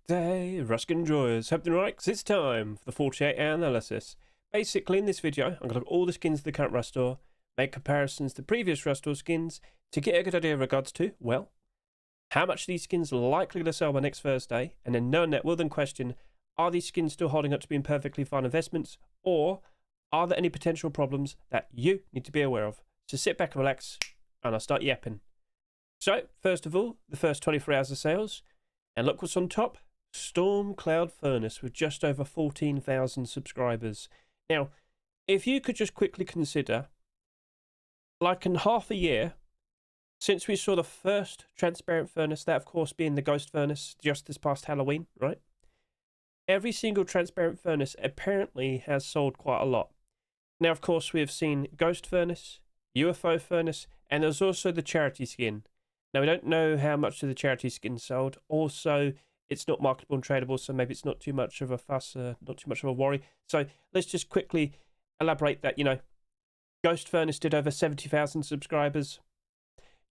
day, Ruskin enjoyers. Hope you're right, 'cause it's time for the 48-hour analysis. Basically, in this video, I'm going to look at all the skins of the current Rust store, make comparisons to previous Rust store skins to get a good idea in regards to, well, how much these skins are likely to sell by next Thursday, and then knowing that, we'll then question, are these skins still holding up to being perfectly fine investments, or are there any potential problems that you need to be aware of? So sit back and relax, and I'll start yapping. So, first of all, the first 24 hours of sales, and look what's on top. Storm Cloud Furnace with just over 14,000 subscribers. Now, if you could just quickly consider, like in half a year, since we saw the first transparent furnace, that of course being the Ghost Furnace just this past Halloween, right? Every single transparent furnace apparently has sold quite a lot. Now, of course, we have seen Ghost Furnace, UFO Furnace, and there's also the charity skin. Now, we don't know how much of the charity skin sold. Also, it's not marketable and tradable, so maybe it's not too much of a fuss, not too much of a worry. So let's just quickly elaborate that, Ghost Furnace did over 70,000 subscribers.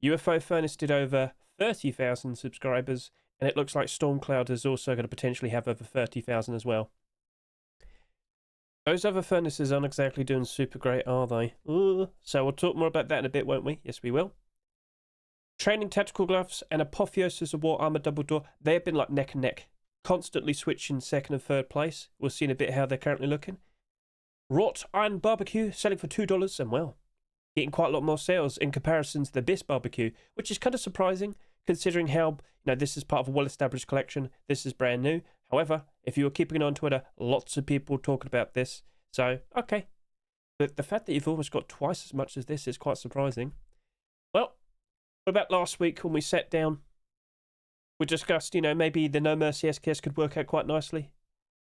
UFO Furnace did over 30,000 subscribers. And it looks like Stormcloud is also going to potentially have over 30,000 as well. Those other furnaces aren't exactly doing super great, are they? Ooh. So we'll talk more about that in a bit, won't we? Yes, we will. Training Tactical Gloves and Apotheosis of War Armor Double Door, they have been like neck and neck, constantly switching second and third place. We'll see in a bit how they're currently looking. Wrought Iron Barbecue selling for $2, and well, getting quite a lot more sales in comparison to the DBS Barbecue, which is kind of surprising considering how, this is part of a well-established collection. This is brand new. However, if you were keeping it on Twitter, lots of people talking about this. So, okay. But the fact that you've almost got twice as much as this is quite surprising. Well, what about last week when we sat down? We discussed, maybe the No Mercy SKS could work out quite nicely.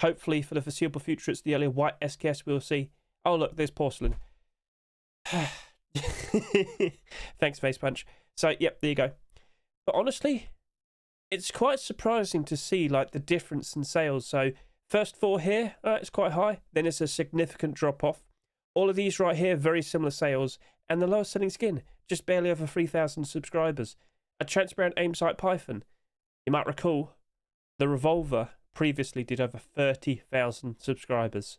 Hopefully, for the foreseeable future, it's the earlier white SKS we'll see. Oh, look, there's porcelain. Thanks, Face Punch. So, yep, there you go. But honestly, it's quite surprising to see, the difference in sales. So, first four here, it's quite high. Then it's a significant drop-off. All of these right here, very similar sales. And the lowest selling skin, just barely over 3,000 subscribers. A transparent aim sight Python. You might recall, the Revolver previously did over 30,000 subscribers.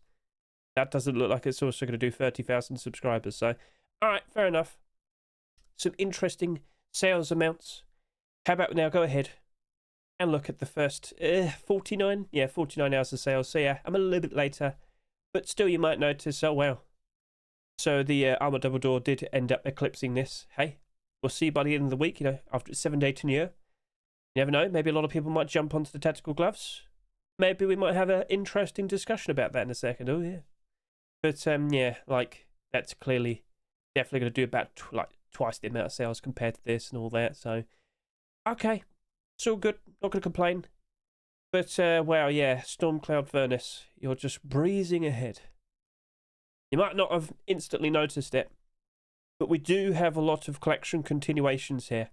That doesn't look like it's also going to do 30,000 subscribers. So, alright, fair enough. Some interesting sales amounts. How about we now go ahead and look at the first 49 hours of sales. So yeah, I'm a little bit later, but still you might notice, oh wow. So the Armor Double Door did end up eclipsing this. Hey, we'll see by the end of the week, after its 7-day tenure. You never know, maybe a lot of people might jump onto the tactical gloves. Maybe we might have an interesting discussion about that in a second. Oh yeah. But yeah, that's clearly definitely going to do about twice the amount of sales compared to this and all that. So okay, it's all good. Not going to complain. But well, yeah, Stormcloud Furnace, you're just breezing ahead. You might not have instantly noticed it, but we do have a lot of collection continuations here.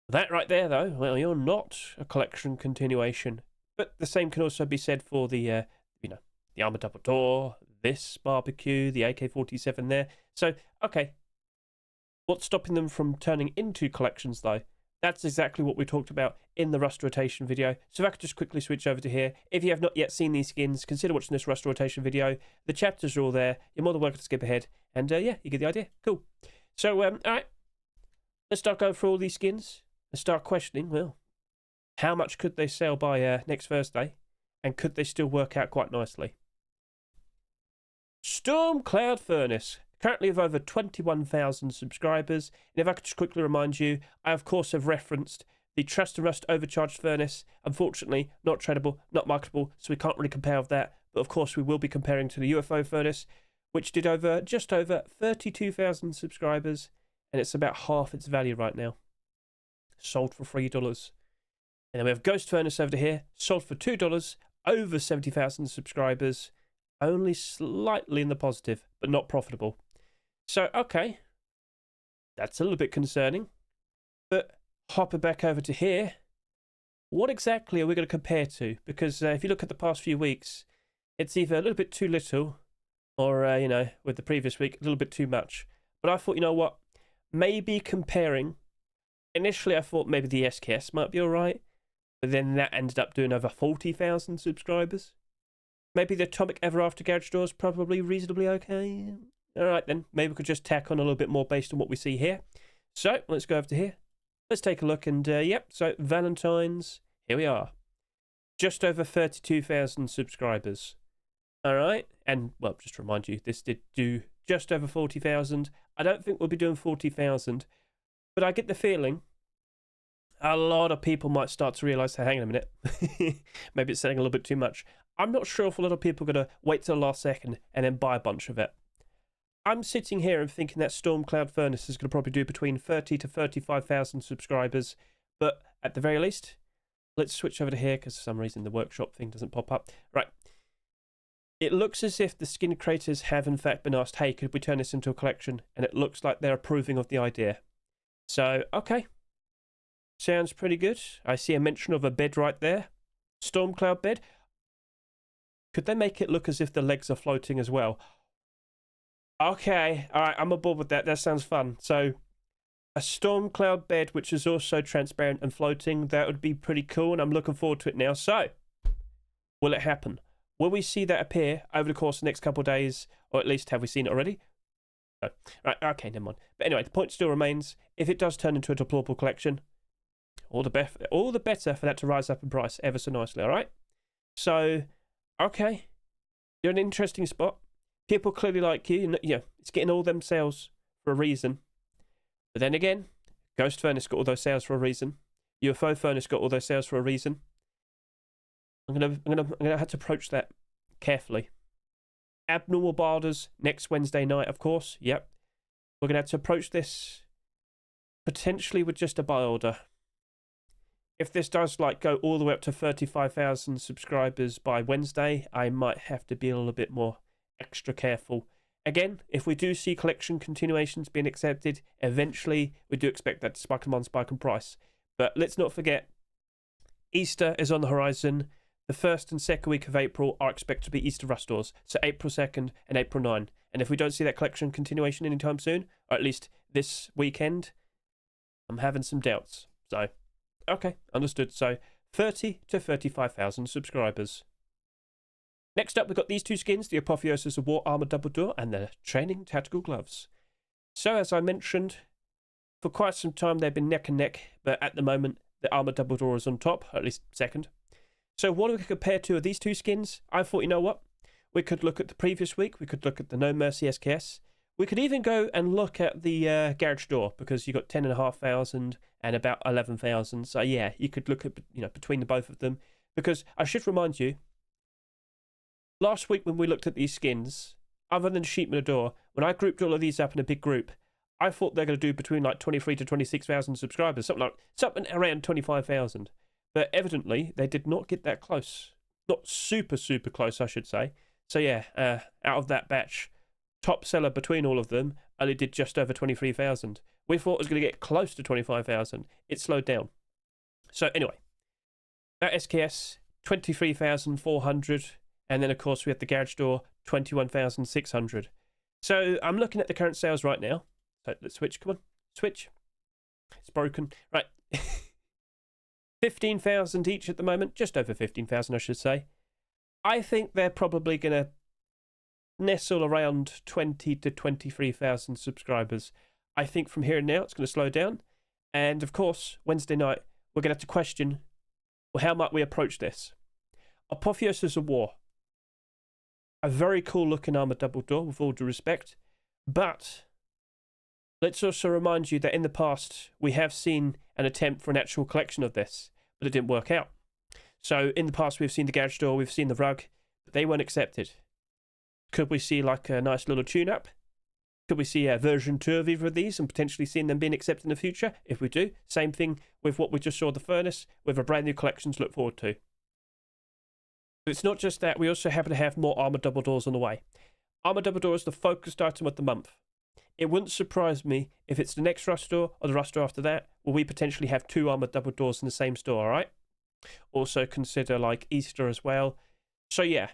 That right there, though, well, you're not a collection continuation. But the same can also be said for the, the Armor Double Door, this barbecue, the AK-47 there. So, okay. What's stopping them from turning into collections, though? That's exactly what we talked about in the Rust Rotation video. So if I could just quickly switch over to here. If you have not yet seen these skins, consider watching this Rust Rotation video. The chapters are all there. You're more than welcome to skip ahead. And yeah, you get the idea. Cool. So, alright. Let's start going through all these skins and start questioning, well, how much could they sell by next Thursday? And could they still work out quite nicely? Stormcloud Furnace. Currently with over 21,000 subscribers. And if I could just quickly remind you, I of course have referenced the Trust and Rust Overcharged Furnace. Unfortunately, not tradable, not marketable, so we can't really compare with that. But of course we will be comparing to the UFO Furnace, which did just over 32,000 subscribers. And it's about half its value right now. Sold for $3. And then we have Ghost Furnace over here, sold for $2, over 70,000 subscribers. Only slightly in the positive, but not profitable. So, okay, that's a little bit concerning. But hopping back over to here, what exactly are we going to compare to? Because if you look at the past few weeks, it's either a little bit too little or, with the previous week, a little bit too much. But I thought, you know what, maybe comparing, initially I thought maybe the SKS might be all right. But then that ended up doing over 40,000 subscribers. Maybe the Atomic Ever After garage door is probably reasonably okay. All right, then. Maybe we could just tack on a little bit more based on what we see here. So, let's go over to here. Let's take a look. And, yep, so Valentine's, here we are. Just over 32,000 subscribers. All right. And, well, just to remind you, this did do just over 40,000. I don't think we'll be doing 40,000. But I get the feeling a lot of people might start to realise, hey, hang on a minute. Maybe it's selling a little bit too much. I'm not sure if a lot of people are going to wait till the last second and then buy a bunch of it. I'm sitting here and thinking that Storm Cloud Furnace is going to probably do between 30 to 35,000 subscribers. But at the very least, let's switch over to here because for some reason the workshop thing doesn't pop up. Right. It looks as if the skin creators have in fact been asked, hey, could we turn this into a collection? And it looks like they're approving of the idea. So, okay. Sounds pretty good. I see a mention of a bed right there. Storm Cloud bed. Could they make it look as if the legs are floating as well? Okay, all right, I'm aboard with that. That sounds fun. So, a Storm Cloud bed which is also transparent and floating, that would be pretty cool, and I'm looking forward to it now. So, will it happen? Will we see that appear over the course of the next couple of days, or at least have we seen it already? No. Right, okay, never mind. But anyway, the point still remains, if it does turn into a deplorable collection, all the better for that to rise up in price ever so nicely, all right? So, okay, you're in an interesting spot. People clearly like you. Yeah, it's getting all them sales for a reason. But then again, Ghost Furnace got all those sales for a reason. UFO Furnace got all those sales for a reason. I'm gonna have to approach that carefully. Abnormal Barders next Wednesday night, of course. Yep, we're gonna have to approach this potentially with just a buy order. If this does like go all the way up to 35,000 subscribers by Wednesday, I might have to be a little bit more extra careful. Again, if we do see collection continuations being accepted, eventually we do expect that to spike in price. But let's not forget, Easter is on the horizon. The 1st and 2nd week of April are expected to be Easter rush doors, so April 2nd and April 9. And if we don't see that collection continuation anytime soon, or at least this weekend, I'm having some doubts. So, okay, understood. So, 30 to 35,000 subscribers. Next up, we've got these two skins, the Apotheosis of War Armored Double Door and the Training Tactical Gloves. So, as I mentioned, for quite some time they've been neck and neck, but at the moment, the Armored Double Door is on top, or at least second. So, what do we compare to these two skins? I thought, you know what? We could look at the previous week, we could look at the No Mercy SKS. We could even go and look at the Garage Door, because you got 10,500 and about 11,000. So, yeah, you could look at, between the both of them. Because I should remind you, last week when we looked at these skins, other than Sheep in the Door, when I grouped all of these up in a big group, I thought they're going to do between like 23 to 26,000 subscribers, something around 25,000. But evidently, they did not get that close. Not super, super close, I should say. So yeah, out of that batch, top seller between all of them only did just over 23,000. We thought it was going to get close to 25,000. It slowed down. So anyway, that SKS, 23,400. And then, of course, we had the Garage Door, 21,600. So I'm looking at the current sales right now. So let's switch. Come on. Switch. It's broken. Right. 15,000 each at the moment. Just over 15,000, I should say. I think they're probably going to nestle around 20 to 23,000 subscribers. I think from here and now it's going to slow down. And, of course, Wednesday night, we're going to have to question, well, how might we approach this? Apotheosis of War. A very cool looking armored double door, with all due respect. But let's also remind you that in the past, we have seen an attempt for an actual collection of this, but it didn't work out. So in the past, we've seen the Garage Door, we've seen the rug, but they weren't accepted. Could we see like a nice little tune-up? Could we see a version 2 of either of these and potentially seeing them being accepted in the future? If we do, same thing with what we just saw the Furnace, with a brand new collection to look forward to. It's not just that, we also happen to have more armored double doors on the way. Armored double door is the focused item of the month. It wouldn't surprise me if it's the next rush door or the rush door after that, where we potentially have 2 armored double doors in the same store, alright? Also consider like Easter as well. So yeah,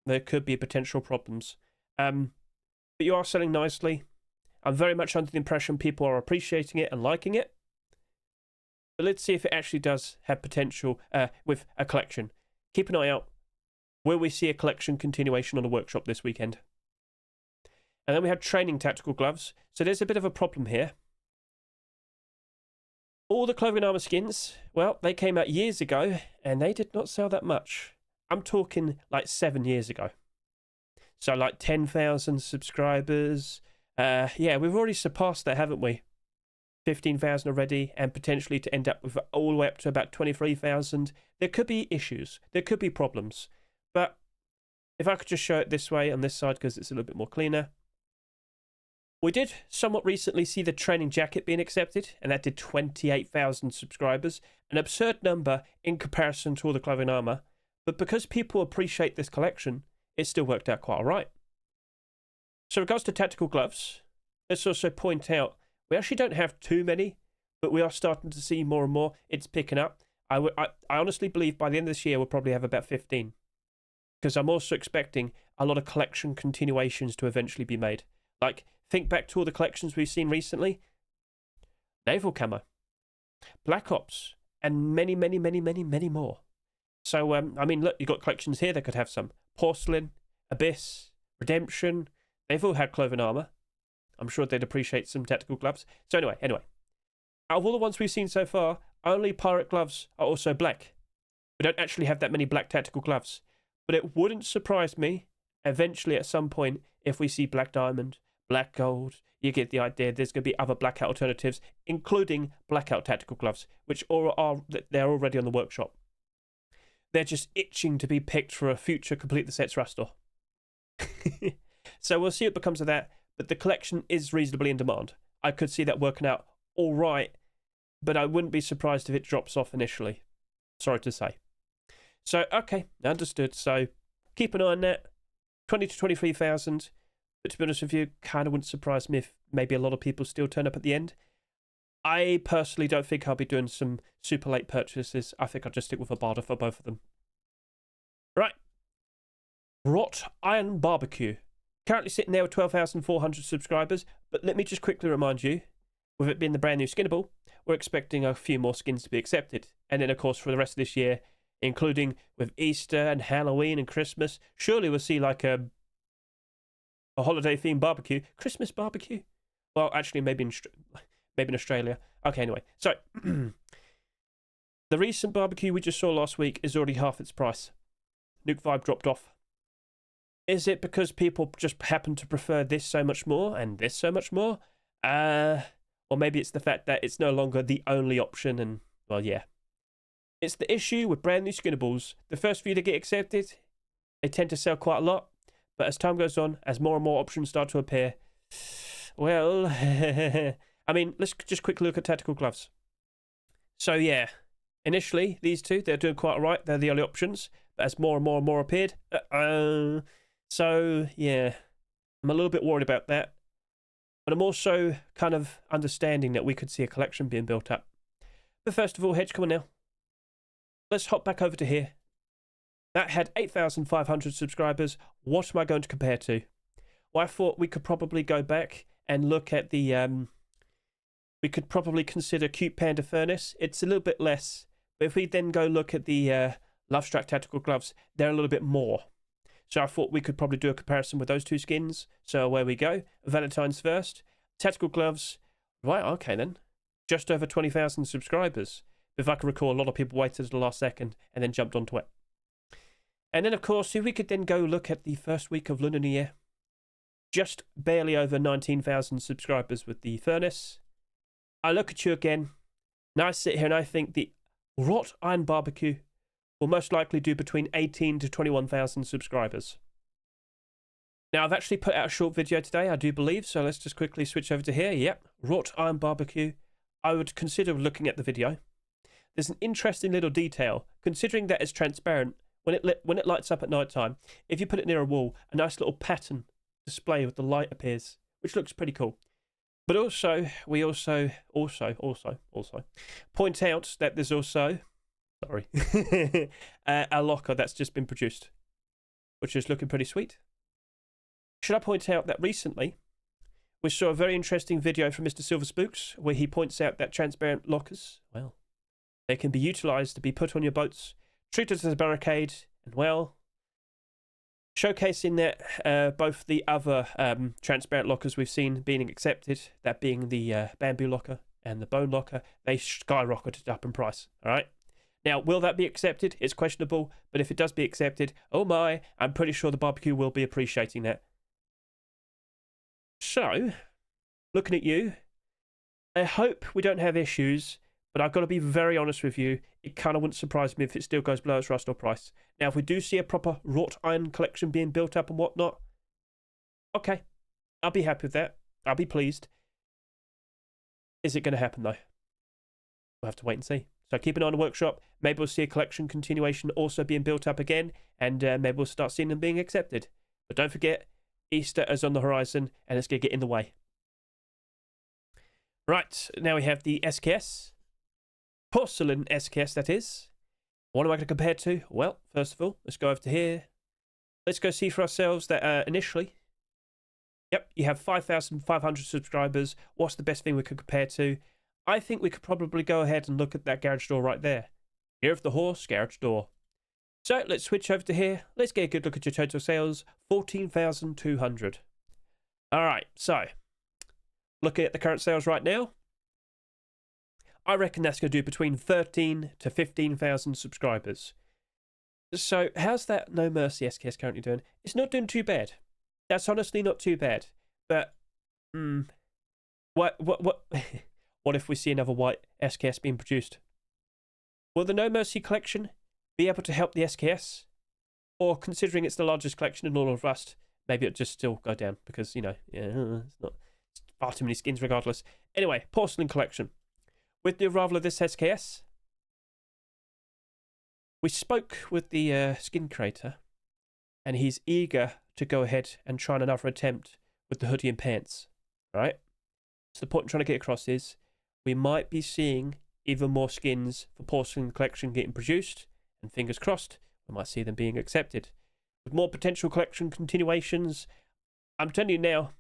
there could be potential problems. But you are selling nicely. I'm very much under the impression people are appreciating it and liking it. But let's see if it actually does have potential with a collection. Keep an eye out. Will we see a collection continuation on the workshop this weekend? And then we have training tactical gloves. So there's a bit of a problem here. All the clothing armor skins, well, they came out years ago and they did not sell that much. I'm talking like 7 years ago. So like 10,000 subscribers. Yeah, we've already surpassed that, haven't we? 15,000 already, and potentially to end up with all the way up to about 23,000. There could be issues. There could be problems. But if I could just show it this way on this side because it's a little bit more cleaner. We did somewhat recently see the training jacket being accepted, and that did 28,000 subscribers. An absurd number in comparison to all the clothing armor. But because people appreciate this collection, it still worked out quite all right. So in regards to tactical gloves, let's also point out we actually don't have too many, but we are starting to see more and more. It's picking up. I honestly believe by the end of this year we'll probably have about 15. Because I'm also expecting a lot of collection continuations to eventually be made. Like, think back to all the collections we've seen recently. Naval Camo, Black Ops, and many, many, many, many, many more. So, I mean, look, you've got collections here that could have some. Porcelain, Abyss, Redemption. They've all had clothing armor. I'm sure they'd appreciate some tactical gloves. So anyway. Out of all the ones we've seen so far, only pirate gloves are also black. We don't actually have that many black tactical gloves. But it wouldn't surprise me, eventually at some point, if we see black diamond, black gold. You get the idea. There's going to be other blackout alternatives, including blackout tactical gloves, which they're already on the workshop. They're just itching to be picked for a future Complete the Sets Rustor. So we'll see what becomes of that. But the collection is reasonably in demand. I could see that working out all right, but I wouldn't be surprised if it drops off initially. Sorry to say. So, okay, understood. So, keep an eye on that. 20 to 23,000. But to be honest with you, kind of wouldn't surprise me if maybe a lot of people still turn up at the end. I personally don't think I'll be doing some super late purchases. I think I'll just stick with a barter for both of them. Right. Wrought Iron Barbecue. Currently sitting there with 12,400 subscribers. But let me just quickly remind you, with it being the brand new skinnable, we're expecting a few more skins to be accepted. And then, of course, for the rest of this year, including with Easter and Halloween and Christmas, surely we'll see like a holiday-themed barbecue. Christmas barbecue? Well, actually, maybe in Australia. Okay, anyway. So, the recent barbecue we just saw last week is already half its price. Nuke Vibe dropped off. Is it because people just happen to prefer this so much more and this so much more? Or maybe it's the fact that it's no longer the only option and, well, yeah. It's the issue with brand new skinnables. The first few to get accepted, they tend to sell quite a lot. But as time goes on, as more and more options start to appear, well, I mean, let's just quickly look at tactical gloves. So, yeah, initially, these two, they're doing quite all right. They're the only options. But as more and more and more appeared, so, yeah, I'm a little bit worried about that. But I'm also kind of understanding that we could see a collection being built up. But first of all, Hedge, come on now. Let's hop back over to here. That had 8,500 subscribers. What am I going to compare to? Well, I thought we could probably go back and look at the... we could probably consider Cute Panda Furnace. It's a little bit less. But if we then go look at the Lovestruck Tactical Gloves, they're a little bit more. So I thought we could probably do a comparison with those two skins. So where we go. Valentine's first. Tactical Gloves. Right, okay then. Just over 20,000 subscribers. If I can recall, a lot of people waited to the last second and then jumped onto it. And then, of course, if we could then go look at the first week of Lunar New Year, just barely over 19,000 subscribers with the Furnace. I look at you again, and I sit here and I think the Wrought Iron Barbecue will most likely do between 18 to 21,000 subscribers. Now, I've actually put out a short video today, I do believe, so let's just quickly switch over to here. Yep, Wrought Iron Barbecue. I would consider looking at the video. There's an interesting little detail, considering that it's transparent. When it lights up at night time, if you put it near a wall, a nice little pattern display with the light appears, which looks pretty cool. But also, we also point out that there's also, a locker that's just been produced, which is looking pretty sweet. Should I point out that recently we saw a very interesting video from Mr. Silver Spooks where he points out that transparent lockers, well, They can be utilised to be put on your boats, treated as a barricade, and well, showcasing that both the other transparent lockers we've seen being accepted, that being the bamboo locker and the bone locker, they skyrocketed up in price. All right. Now, will that be accepted? It's questionable, but if it does be accepted, oh my, I'm pretty sure the barbecue will be appreciating that. So, looking at you, I hope we don't have issues, but I've got to be very honest with you. It kind of wouldn't surprise me if it still goes below its rust or price. Now, if we do see a proper wrought iron collection being built up and whatnot, okay, I'll be happy with that. I'll be pleased. Is it going to happen, though? We'll have to wait and see. So keep an eye on the workshop. Maybe we'll see a collection continuation also being built up again, and maybe we'll start seeing them being accepted. But don't forget, Easter is on the horizon, and it's going to get in the way. Right, now we have the SKS. Porcelain SKS, that is. What am I going to compare it to? Well, first of all, let's go over to here. Let's go see for ourselves that initially, yep, you have 5,500 subscribers. What's the best thing we could compare to? I think we could probably go ahead and look at that garage door right there. Year of the Horse, garage door. So let's switch over to here. Let's get a good look at your total sales. 14,200. All right, so looking at the current sales right now, I reckon that's going to do between 13 to 15,000 subscribers. So how's that No Mercy SKS currently doing? It's not doing too bad. That's honestly not too bad. But what what if we see another white SKS being produced? Will the No Mercy collection be able to help the SKS? Or considering it's the largest collection in all of Rust, maybe it'll just still go down because, you know, it's far too many skins regardless. Anyway, Porcelain collection. With the arrival of this SKS, we spoke with the skin creator, and he's eager to go ahead and try another attempt with the hoodie and pants. Right? So the point I'm trying to get across is we might be seeing even more skins for Porcelain collection getting produced, and fingers crossed, we might see them being accepted. With more potential collection continuations, I'm telling you now,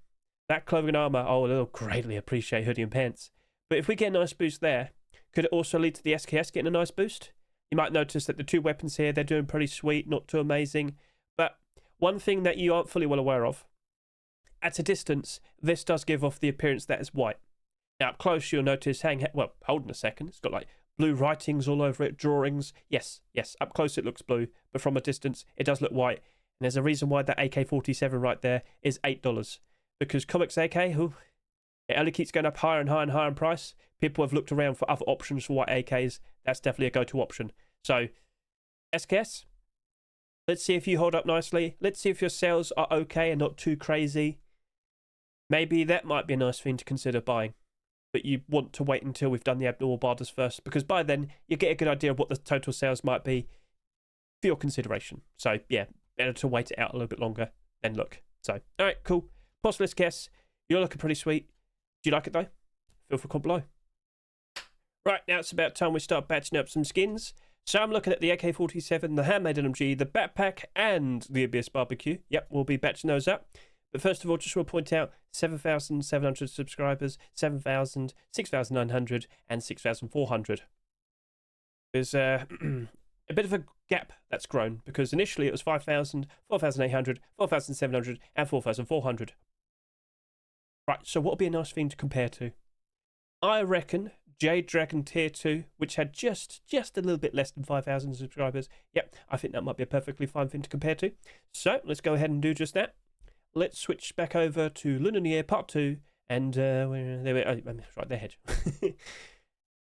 that clothing and armor, oh, they'll greatly appreciate hoodie and pants. But if we get a nice boost there, could it also lead to the SKS getting a nice boost? You might notice that the two weapons here, they're doing pretty sweet, not too amazing. But one thing that you aren't fully well aware of, at a distance, this does give off the appearance that it's white. Now, up close, you'll notice, well, hold on a second, it's got like blue writings all over it, drawings. Yes, up close it looks blue, but from a distance, it does look white. And there's a reason why that AK-47 right there is $8. Because Comics AK, it only keeps going up higher and higher and higher in price. People have looked around for other options for white AKs. That's definitely a go-to option. So, SKS, let's see if you hold up nicely. Let's see if your sales are okay and not too crazy. Maybe that might be a nice thing to consider buying. But you want to wait until we've done the abnormal barders first, because by then you get a good idea of what the total sales might be for your consideration. So, yeah, better to wait it out a little bit longer, then look. So, all right, cool. Porcelain SKS, you're looking pretty sweet. Do you like it though? Feel free to comment below. Right, now it's about time we start batching up some skins. So I'm looking at the AK-47, the Handmade LMG, the backpack, and the DBS Barbecue. Yep, we'll be batching those up. But first of all, just want to point out 7,700 subscribers, 7,000, 6,900, and 6,400. There's a bit of a gap that's grown because initially it was 5,000, 4,800, 4,700, and 4,400. Right, so what would be a nice thing to compare to? I reckon Jade Dragon Tier 2, which had just a little bit less than 5,000 subscribers. Yep, I think that might be a perfectly fine thing to compare to. So, let's go ahead and do just that. Let's switch back over to Lunar New Year Part 2, and right there, Hedge.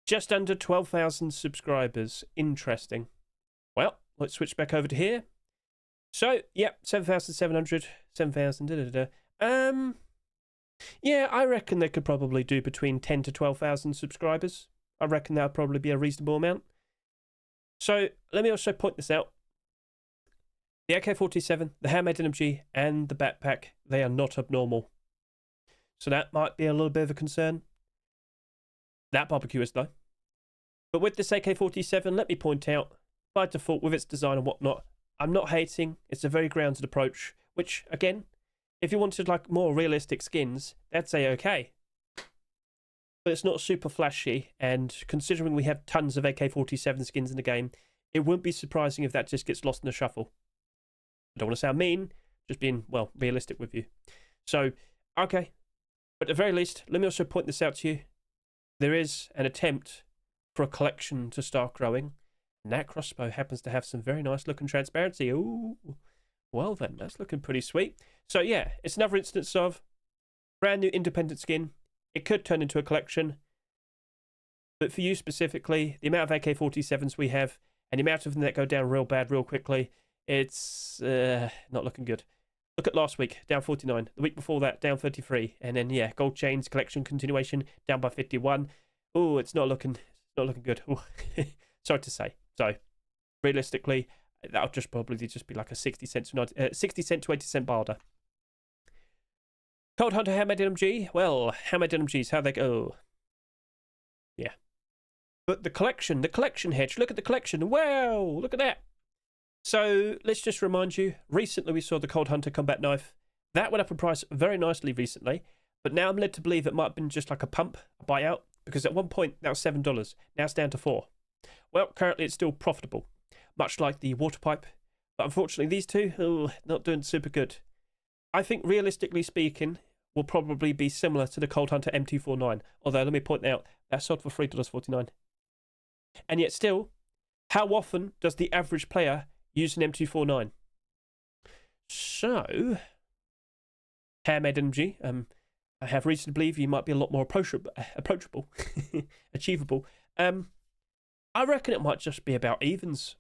Just under 12,000 subscribers. Interesting. Well, let's switch back over to here. So, yep, 7,700, 7,000, yeah, I reckon they could probably do between 10 to 12,000 subscribers. I reckon that would probably be a reasonable amount. So, let me also point this out. The AK-47, the Handmade LMG, and the backpack, they are not abnormal. So that might be a little bit of a concern. That barbecue is though. But with this AK-47, let me point out, by default, with its design and whatnot, I'm not hating. It's a very grounded approach, which, again, if you wanted like more realistic skins, that'd say okay. but it's not super flashy. And considering we have tons of AK-47 skins in the game, it wouldn't be surprising if that just gets lost in the shuffle. I don't want to sound mean, just being, well, realistic with you. So, okay. But at the very least, let me also point this out to you. There is an attempt for a collection to start growing. And that crossbow happens to have some very nice looking transparency. Ooh. Well then, that's looking pretty sweet. So yeah, it's another instance of brand new independent skin. It could turn into a collection. But for you specifically, the amount of AK-47s we have and the amount of them that go down real bad real quickly, it's not looking good. Look at last week, down 49. The week before that, down 33. And then, yeah, gold chains collection continuation, down by 51. Oh, it's not looking good. Sorry to say. So, realistically, that'll just probably just be like a 60 cent to 80 cent barter. Cold Hunter Handmade LMG. Well, Handmade LMGs, how they go? Yeah. But the collection Hedge. Look at the collection. Wow, look at that. So let's just remind you, recently we saw the Cold Hunter combat knife. That went up in price very nicely recently, but now I'm led to believe it might have been just like a pump, a buyout, because at one point that was $7. Now it's down to $4. Well, currently it's still profitable, much like the water pipe, but unfortunately these two, not doing super good. I think realistically speaking, will probably be similar to the Cold Hunter M249, although let me point out, that sold for $3.49. And yet still, how often does the average player use an M249? So, Handmade LMG, I have reason to believe you might be a lot more approachable, achievable. I reckon it might just be about evens.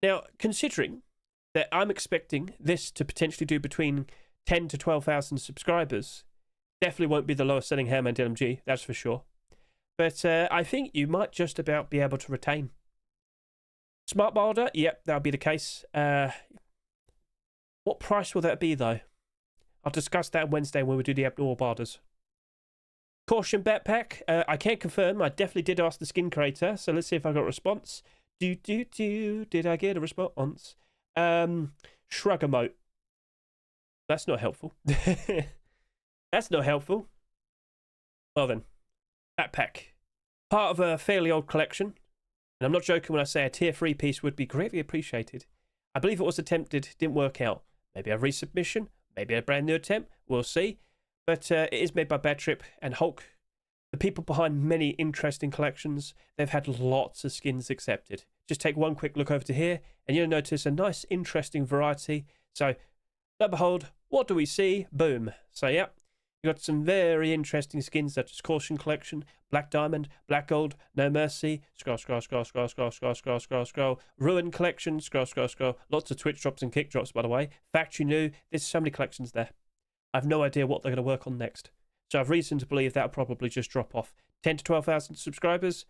Now, considering that I'm expecting this to potentially do between 10 to 12,000 subscribers, definitely won't be the lowest selling Handmade LMG, that's for sure. But I think you might just about be able to retain. Smart barter, yep, that'll be the case. What price will that be, though? I'll discuss that Wednesday when we do the abnormal barters. Caution backpack, I can't confirm. I definitely did ask the skin creator, so let's see if I got a response. Did I get a response? Shrug emote. That's not helpful. That's not helpful. Well then, backpack. Part of a fairly old collection. And I'm not joking when I say a tier 3 piece would be greatly appreciated. I believe it was attempted, didn't work out. Maybe a resubmission, maybe a brand new attempt, we'll see. But it is made by Bad Trip and Hulk. The people behind many interesting collections, they've had lots of skins accepted. Just take one quick look over to here and you'll notice a nice interesting variety. So, lo and behold, what do we see? Boom. So yeah, you got some very interesting skins such as Caution Collection, Black Diamond, Black Gold, No Mercy, scroll, Ruin Collection, scroll. Lots of Twitch drops and kick drops, by the way. Factory New, there's so many collections there. I've no idea what they're going to work on next. So I've reason to believe that'll probably just drop off. 10 to 12,000 subscribers.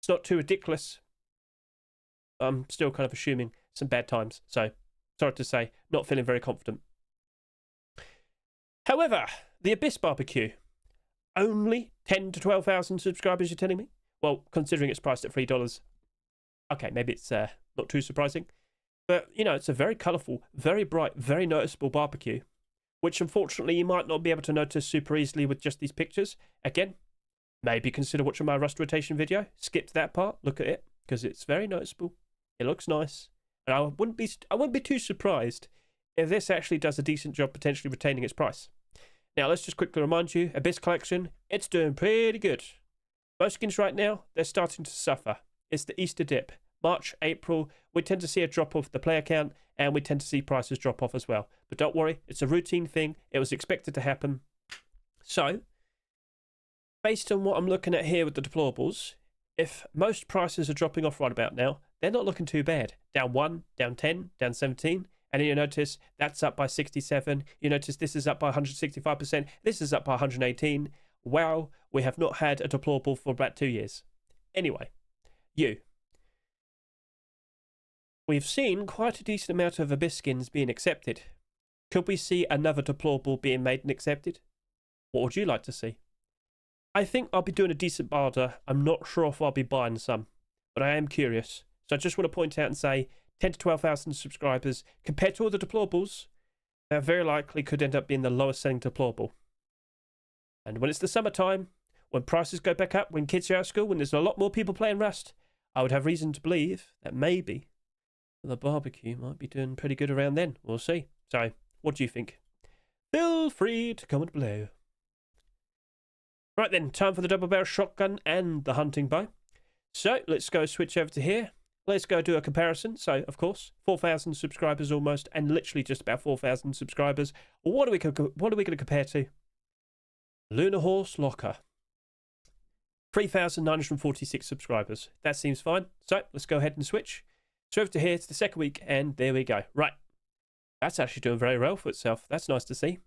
It's not too ridiculous. I'm still kind of assuming some bad times. So, sorry to say, not feeling very confident. However, the Abyss Barbecue. Only 10 to 12,000 subscribers, you're telling me? Well, considering it's priced at $3. Okay, maybe it's not too surprising. But, you know, it's a very colourful, very bright, very noticeable barbecue, which unfortunately you might not be able to notice super easily with just these pictures. Again, maybe consider watching my rust rotation video. Skip to that part, look at it, because it's very noticeable. It looks nice. And I wouldn't be too surprised if this actually does a decent job potentially retaining its price. Now, let's just quickly remind you, Abyss Collection, it's doing pretty good. Most skins right now, they're starting to suffer. It's the Easter dip. March, April, we tend to see a drop off the player count, and we tend to see prices drop off as well. But don't worry, it's a routine thing. It was expected to happen. So, based on what I'm looking at here with the deplorables, if most prices are dropping off right about now, they're not looking too bad. Down 1, down 10, down 17. And then you notice that's up by 67. You notice this is up by 165%. This is up by 118. Wow, we have not had a deplorable for about 2 years. Anyway, we've seen quite a decent amount of Abyss skins being accepted. Could we see another deplorable being made and accepted? What would you like to see? I think I'll be doing a decent barter. I'm not sure if I'll be buying some, but I am curious. So I just want to point out and say 10 to 12,000 subscribers compared to all the deplorables, that very likely could end up being the lowest selling deplorable. And when it's the summertime, when prices go back up, when kids are out of school, when there's a lot more people playing Rust, I would have reason to believe that maybe the barbecue might be doing pretty good around then. We'll see. So, what do you think? Feel free to comment below. Right then, time for the double barrel shotgun and the hunting bow. So, let's go switch over to here. Let's go do a comparison. So, of course, 4,000 subscribers almost, and literally just about 4,000 subscribers. What are we going to compare to? Lunar Horse Locker. 3,946 subscribers. That seems fine. So, let's go ahead and switch. So, over to here to the second week, and there we go. Right. That's actually doing very well for itself. That's nice to see.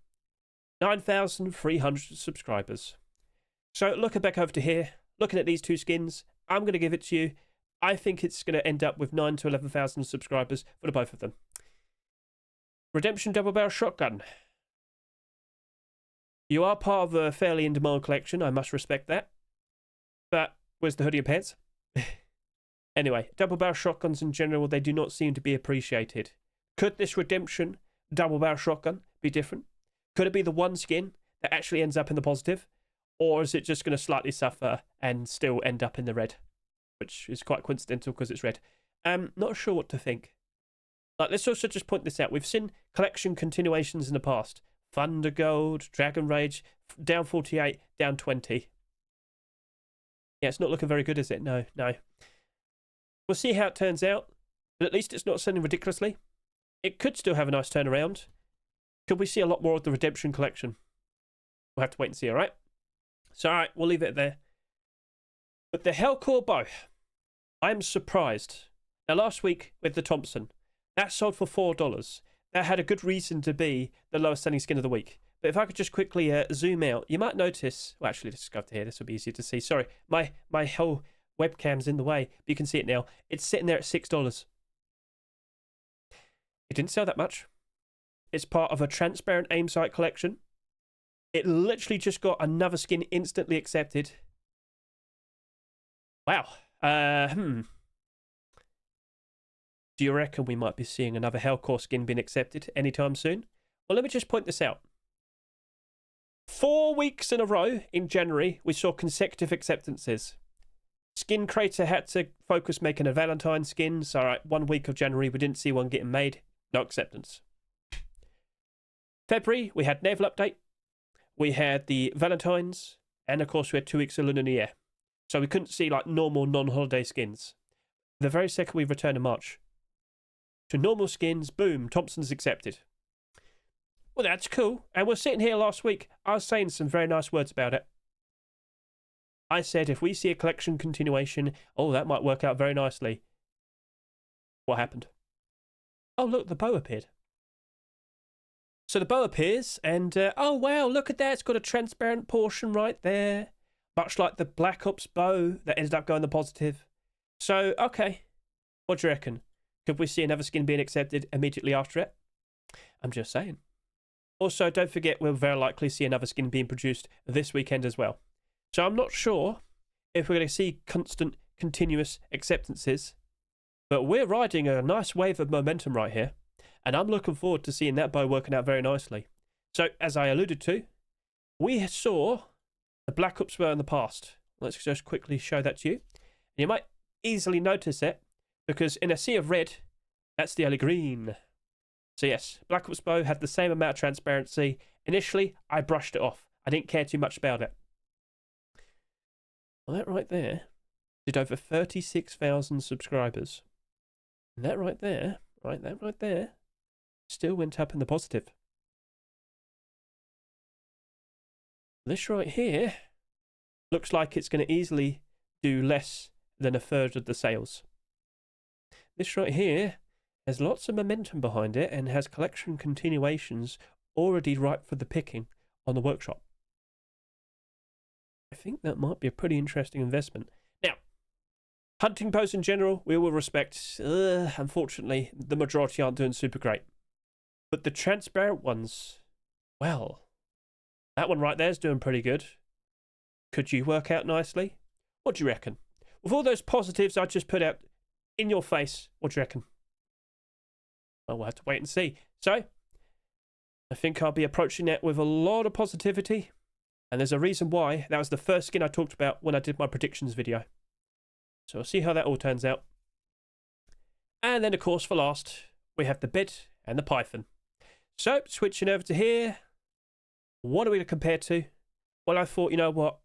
9,300 subscribers. So, looking back over to here, looking at these two skins, I'm going to give it to you. I think it's going to end up with 9,000 to 11,000 subscribers for the both of them. Redemption Double Barrel Shotgun. You are part of a fairly in-demand collection. I must respect that. But where's the hoodie and pants? Anyway, double barrel shotguns in general, they do not seem to be appreciated. Could this Redemption double barrel shotgun be different? Could it be the one skin that actually ends up in the positive? Or is it just going to slightly suffer and still end up in the red? Which is quite coincidental because it's red. Not sure what to think. Let's also just point this out. We've seen collection continuations in the past. Thunder Gold, Dragon Rage, down 48, down 20. Yeah, it's not looking very good, is it? No. We'll see how it turns out. But at least it's not selling ridiculously. It could still have a nice turnaround. Could we see a lot more of the Redemption collection? We'll have to wait and see, alright? So, alright, we'll leave it there. But the Hellcore Bow, I'm surprised. Now, last week with the Thompson, that sold for $4. That had a good reason to be the lowest selling skin of the week. But if I could just quickly zoom out, you might notice... Well, actually, let's go up to here. This will be easier to see. Sorry, my whole webcam's in the way. But you can see it now. It's sitting there at $6. It didn't sell that much. It's part of a transparent aim sight collection. It literally just got another skin instantly accepted. Wow. Do you reckon we might be seeing another Hellcore skin being accepted anytime soon? Well, let me just point this out. 4 weeks in a row in January, we saw consecutive acceptances. Skin Creator had to focus making a Valentine skin. So, all right, 1 week of January, we didn't see one getting made. No acceptance. February, we had Naval Update. We had the Valentines. And, of course, we had 2 weeks of Lunar New Year. So we couldn't see, normal non-holiday skins. The very second we returned in March. To normal skins, boom, Thompson's accepted. Well, that's cool. And we're sitting here last week. I was saying some very nice words about it. I said if we see a collection continuation, that might work out very nicely. What happened? Oh, look, the bow appeared. So the bow appears, and oh, wow, look at that. It's got a transparent portion right there. Much like the Black Ops bow that ended up going the positive. So, okay. What do you reckon? Could we see another skin being accepted immediately after it? I'm just saying. Also, don't forget we'll very likely see another skin being produced this weekend as well. So I'm not sure if we're going to see constant, continuous acceptances. But we're riding a nice wave of momentum right here. And I'm looking forward to seeing that bow working out very nicely. So, as I alluded to, we saw the Black Ops bow in the past. Let's just quickly show that to you. You might easily notice it, because in a sea of red, that's the only green. So yes, Black Ops bow had the same amount of transparency. Initially, I brushed it off. I didn't care too much about it. Well, that right there did over 36,000 subscribers. And that right there, still went up in the positive. This right here looks like it's going to easily do less than a third of the sales. This right here has lots of momentum behind it and has collection continuations already ripe for the picking on the workshop. I think that might be a pretty interesting investment. Now, hunting bows in general, we will respect. Unfortunately, the majority aren't doing super great. But the transparent ones, well, that one right there is doing pretty good. Could you work out nicely? What do you reckon? With all those positives I just put out in your face, what do you reckon? Well, we'll have to wait and see. So, I think I'll be approaching that with a lot of positivity. And there's a reason why. That was the first skin I talked about when I did my predictions video. So we'll see how that all turns out. And then, of course, for last, we have the bid and the python. So, switching over to here, what are we to compare to? Well, I thought, you know what?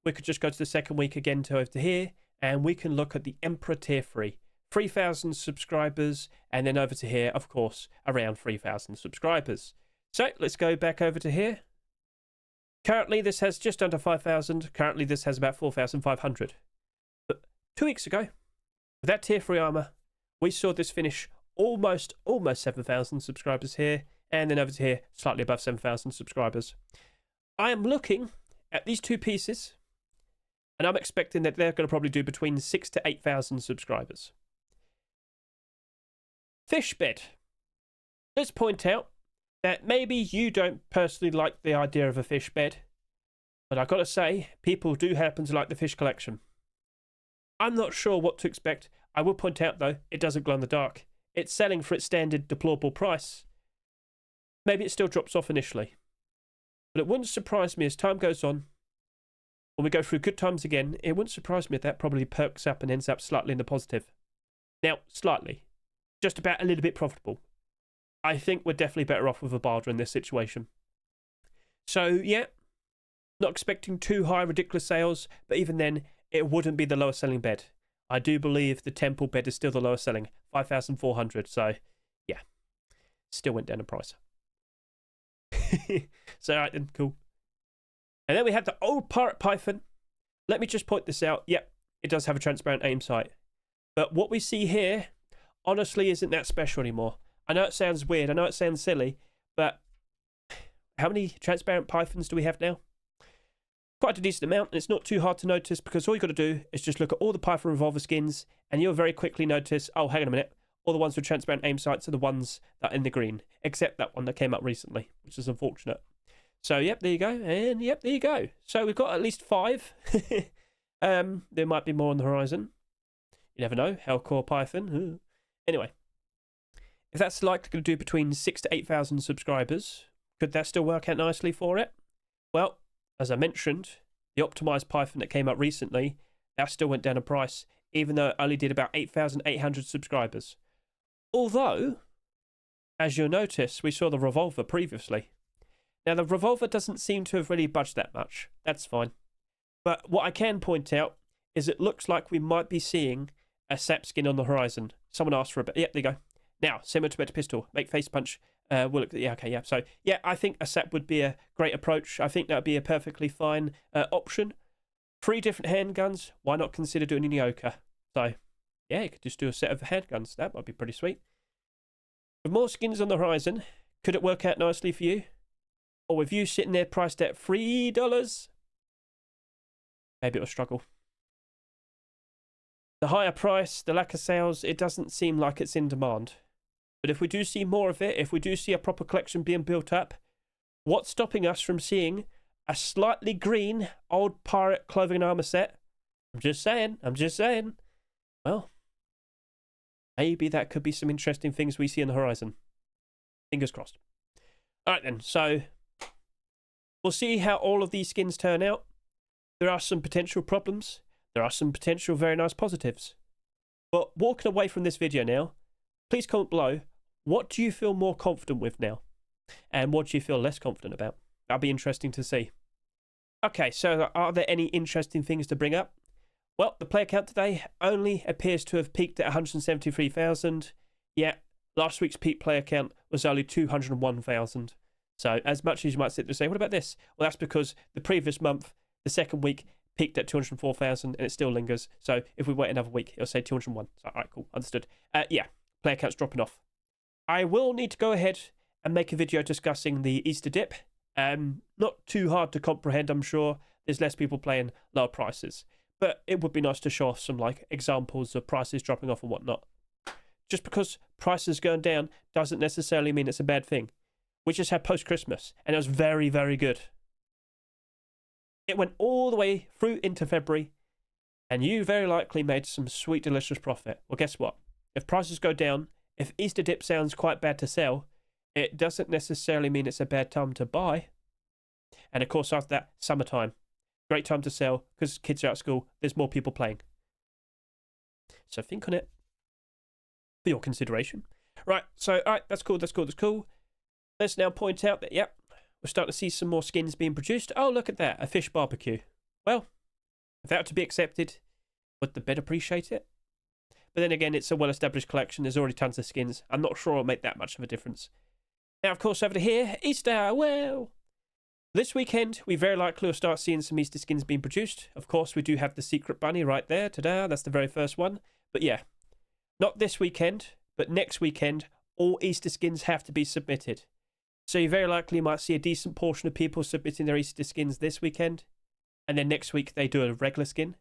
We could just go to the second week again to over to here, and we can look at the Emperor Tier 3. 3,000 subscribers, and then over to here, of course, around 3,000 subscribers. So, let's go back over to here. Currently, this has just under 5,000. Currently, this has about 4,500. But 2 weeks ago, with that Tier 3 armor, we saw this finish almost 7,000 subscribers here, and then over to here, slightly above 7,000 subscribers. I am looking at these two pieces, and I'm expecting that they're going to probably do between 6,000 to 8,000 subscribers. Fish bed. Let's point out that maybe you don't personally like the idea of a fish bed, but I've got to say, people do happen to like the fish collection. I'm not sure what to expect. I will point out, though, it doesn't glow in the dark. It's selling for its standard deplorable price. Maybe it still drops off initially. But it wouldn't surprise me as time goes on, when we go through good times again, it wouldn't surprise me if that probably perks up and ends up slightly in the positive. Now, slightly. Just about a little bit profitable. I think we're definitely better off with a barter in this situation. So, yeah, not expecting too high ridiculous sales, but even then, it wouldn't be the lowest selling bed. I do believe the temple bed is still the lowest selling, 5,400. So, yeah, still went down in price. So, all right then, cool. And then we have the old pirate python. Let me just point this out. Yep, it does have a transparent aim sight. But what we see here, honestly, isn't that special anymore. I know it sounds weird, I know it sounds silly, but how many transparent pythons do we have now? Quite a decent amount, and it's not too hard to notice because all you've got to do is just look at all the python revolver skins, and you'll very quickly notice, oh, hang on a minute, all the ones with transparent aim sights are the ones that are in the green, except that one that came up recently, which is unfortunate. So, yep, there you go, and yep, there you go. So we've got at least 5. There might be more on the horizon. You never know, Hellcore Python. Anyway, if that's likely to do between 6,000 to 8,000 subscribers, could that still work out nicely for it? Well, as I mentioned, the optimized Python that came up recently, that still went down in price, even though it only did about 8,800 subscribers. Although, as you'll notice, we saw the revolver previously. Now, the revolver doesn't seem to have really budged that much. That's fine. But what I can point out is it looks like we might be seeing a sap skin on the horizon. Someone asked for a bit. Yep, there you go. Now, semi-automatic pistol. Make face punch. Yeah, okay, yeah. So, yeah, I think a sap would be a great approach. I think that would be a perfectly fine option. 3 different handguns. Why not consider doing an Ioka? So, yeah, you could just do a set of handguns. That might be pretty sweet. With more skins on the horizon, could it work out nicely for you? Or with you sitting there priced at $3? Maybe it'll struggle. The higher price, the lack of sales, it doesn't seem like it's in demand. But if we do see more of it, if we do see a proper collection being built up, what's stopping us from seeing a slightly green old pirate clothing and armor set? I'm just saying. Well, maybe that could be some interesting things we see on the horizon. Fingers crossed. All right then, so we'll see how all of these skins turn out. There are some potential problems. There are some potential very nice positives. But walking away from this video now, please comment below, what do you feel more confident with now? And what do you feel less confident about? That'll be interesting to see. Okay, so are there any interesting things to bring up? Well, the player count today only appears to have peaked at 173,000. Yeah, last week's peak player count was only 201,000. So as much as you might sit there and say, what about this? Well, that's because the previous month, the second week, peaked at 204,000 and it still lingers. So if we wait another week, it'll say 201. So, all right, cool, understood. Yeah, player count's dropping off. I will need to go ahead and make a video discussing the Easter dip. Not too hard to comprehend, I'm sure. There's less people playing lower prices. But it would be nice to show off some like examples of prices dropping off and whatnot. Just because prices going down doesn't necessarily mean it's a bad thing. We just had post-Christmas and it was very, very good. It went all the way through into February, and you very likely made some sweet, delicious profit. Well, guess what? If prices go down, if Easter dip sounds quite bad to sell, it doesn't necessarily mean it's a bad time to buy. And of course, after that, summertime. Great time to sell because kids are out of school. There's more people playing. So think on it for your consideration. Right, so, all right, that's cool. Let's now point out that, yep, we're starting to see some more skins being produced. Oh, look at that, a fish barbecue. Well, if that were to be accepted, would the bed appreciate it? But then again, it's a well-established collection. There's already tons of skins. I'm not sure it'll make that much of a difference. Now, of course, over to here, Easter. Well, this weekend, we very likely will start seeing some Easter skins being produced. Of course, we do have the Secret Bunny right there. Ta-da, that's the very first one. But yeah, not this weekend, but next weekend, all Easter skins have to be submitted. So you very likely might see a decent portion of people submitting their Easter skins this weekend. And then next week, they do a regular skin.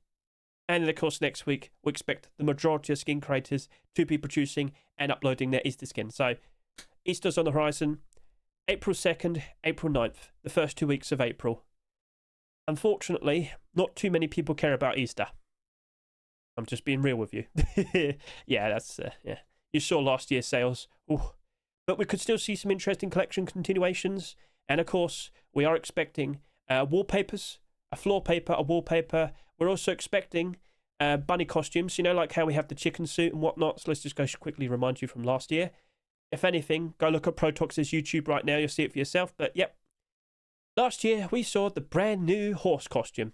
And then, of course, next week, we expect the majority of skin creators to be producing and uploading their Easter skin. So, Easter's on the horizon. April 2nd, April 9th, the first 2 weeks of April. Unfortunately, not too many people care about Easter. I'm just being real with you. Yeah, that's, yeah. You saw last year's sales. Ooh. But we could still see some interesting collection continuations. And, of course, we are expecting wallpapers, a floor paper, a wallpaper. We're also expecting bunny costumes, you know, like how we have the chicken suit and whatnot. So let's just go quickly remind you from last year. If anything, go look at Protox's YouTube right now. You'll see it for yourself. But, yep, last year we saw the brand new horse costume.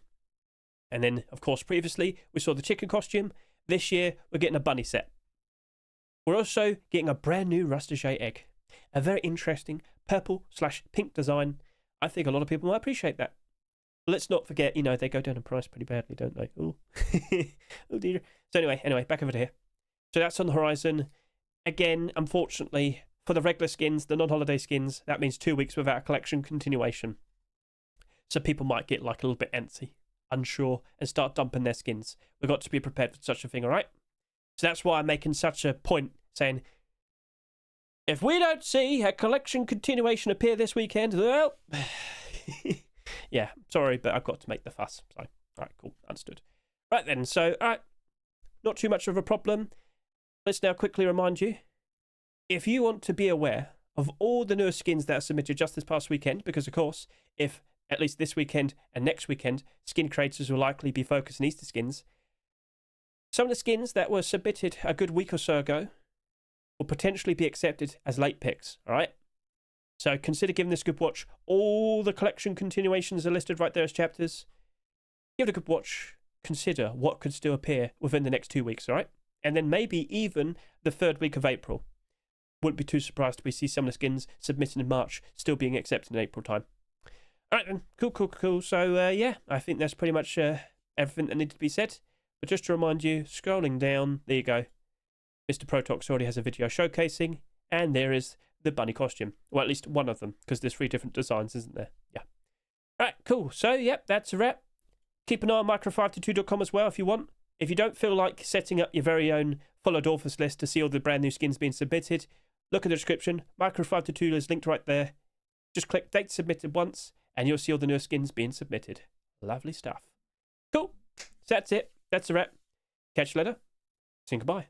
And then, of course, previously we saw the chicken costume. This year we're getting a bunny set. We're also getting a brand new Rustige egg. A very interesting purple/pink design. I think a lot of people might appreciate that. Let's not forget, you know, they go down in price pretty badly, don't they? Ooh. Oh dear. So anyway, back over to here. So that's on the horizon. Again, unfortunately, for the regular skins, the non-holiday skins, that means 2 weeks without a collection continuation. So people might get like a little bit antsy, unsure, and start dumping their skins. We've got to be prepared for such a thing, all right? So that's why I'm making such a point, saying, if we don't see a collection continuation appear this weekend, well... Yeah, sorry, but I've got to make the fuss. So, all right, cool, understood. Right then, so, all right, not too much of a problem. Let's now quickly remind you, if you want to be aware of all the newest skins that are submitted just this past weekend, because, of course, if at least this weekend and next weekend, skin creators will likely be focused on Easter skins, some of the skins that were submitted a good week or so ago will potentially be accepted as late picks, all right? So consider giving this a good watch. All the collection continuations are listed right there as chapters. Give it a good watch. Consider what could still appear within the next 2 weeks, all right? And then maybe even the third week of April. Wouldn't be too surprised if we see some of the skins submitted in March still being accepted in April time. All right then, cool. So yeah, I think that's pretty much everything that needed to be said. But just to remind you, scrolling down, there you go. Mr. Protox already has a video showcasing, and there is the bunny costume. Well, at least one of them, because there's 3 different designs, isn't there? Yeah. All right, cool. So, yep, that's a wrap. Keep an eye on micro522.com as well if you want. If you don't feel like setting up your very own followed authors list to see all the brand new skins being submitted, look in the description. Micro522 is linked right there. Just click date submitted once, and you'll see all the new skins being submitted. Lovely stuff. Cool. So that's it. That's a wrap. Catch you later. Say goodbye.